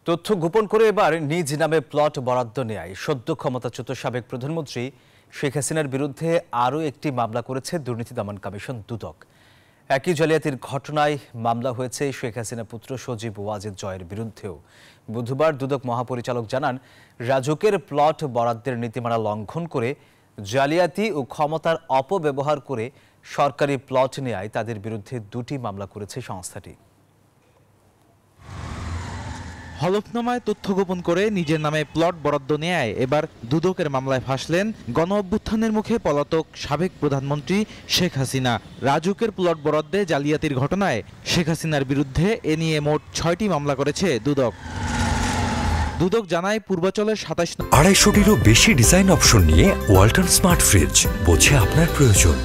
তথ্য গোপন করে এবার নিজ নামে প্লট বরাদ্দ নেয় সদ্য ক্ষমতাচ্যুত সাবেক প্রধানমন্ত্রী শেখ হাসিনার বিরুদ্ধে আরও একটি মামলা করেছে দুর্নীতি দমন কমিশন দুদক। একই জালিয়াতির ঘটনায় মামলা হয়েছে শেখ হাসিনা পুত্র সজীব ওয়াজেদ জয়ের বিরুদ্ধেও। বুধবার দুদক মহাপরিচালক জানান, রাজুকের প্লট বরাদ্দের নীতিমালা লঙ্ঘন করে জালিয়াতি ও ক্ষমতার অপব্যবহার করে সরকারি প্লট নেয় তাদের বিরুদ্ধে দুটি মামলা করেছে সংস্থাটি। হলফনামায় তথ্য গোপন করে নিজের নামে প্লট বরাদ্দ নেয় এবার দুদকের মামলায় ফাঁসলেন গণ অভ্যুত্থানের মুখে পলাতক সাবেক প্রধানমন্ত্রী শেখ হাসিনা। রাজুকের প্লট বরাদ্দে জালিয়াতির ঘটনায় শেখ হাসিনার বিরুদ্ধে এ নিয়ে মোট 6টি মামলা করেছে দুদক। দুদক জানায় পূর্বাচলের ২৫০টিরও বেশি ডিজাইন অপশন নিয়ে ওয়ালটন স্মার্ট ফ্রিজ, বোঝে আপনার প্রয়োজন।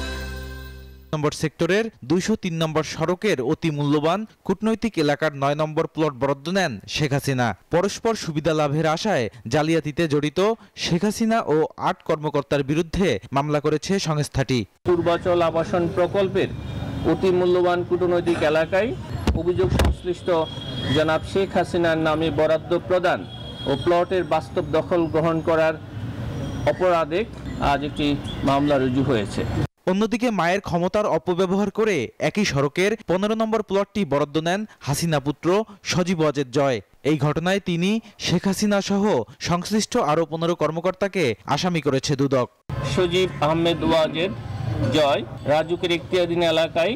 নম্বর সেক্টরের ২০৩ নম্বর সড়কের অতি মূল্যবান কূটনৈতিক এলাকার ৯ নম্বর প্লট বরাদ্দ নেন শেখ হাসিনা। পরস্পর সুবিধা লাভের আশায় জালিয়াতিতে জড়িত শেখ হাসিনা ও ৮ কর্মকর্তার বিরুদ্ধে মামলা করেছে সংস্থাটি। পূর্বাচল আবাসন প্রকল্পের অতি মূল্যবান কূটনৈতিক এলাকায় অভিযোগ সংশ্লিষ্ট জনাব শেখ হাসিনার নামে বরাদ্দ প্রদান ও প্লটের বাস্তব দখল গ্রহণ করার অপরাধে আজ একটি মামলা রুজু হয়েছে। অন্যদিকে মায়ের ক্ষমতার অপব্যবহার করে একই সড়কের ১৫ নম্বর প্লটটি বরাদ্দ নেন হাসিনা পুত্র সজীব ওয়াজেদ জয়। এই ঘটনায় তিনি, শেখ হাসিনা সহ সংশ্লিষ্ট আরও ১৫ কর্মকর্তাকে আসামি করেছে দুদক। সজীব আহমেদ ওয়াজেদ জয় রাজুকের এখতিয়ারধীন এলাকায়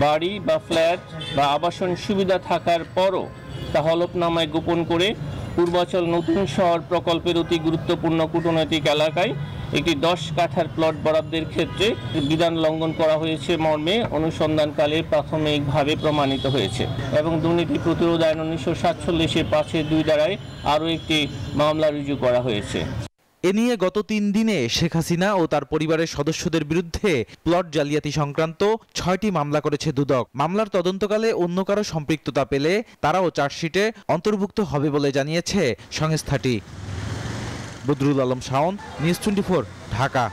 বাড়ি বা ফ্ল্যাট বা আবাসন সুবিধা থাকার পরও তা হলফনামায় গোপন করে পূর্বাচল নতুন শহর প্রকল্পের অতি গুরুত্বপূর্ণ কূটনৈতিক এলাকায় একটি ১০ কাঠার প্লট বরাদ্দের ক্ষেত্রে বিধান লঙ্ঘন করা হয়েছে মর্মে অনুসন্ধানকালে প্রাথমিকভাবে প্রমাণিত হয়েছে এবং দুর্নীতি প্রতিরোধ আইন ১৯৪৭-এর ৫-২ ধারায় আরও একটি মামলা রুজু করা হয়েছে। এ নিয়ে গত ৩ দিনে শেখ হাসিনা ও তার পরিবারের সদস্যদের বিরুদ্ধে প্লট জালিয়াতি সংক্রান্ত ৬টি মামলা করেছে দুদক। মামলার তদন্তকালে অন্য কারো সম্পৃক্ততা পেলে তারাও চার্জশিটে অন্তর্ভুক্ত হবে বলে জানিয়েছে সংস্থাটি। বদরুল আলম শাওন, নিউজ 24, ঢাকা।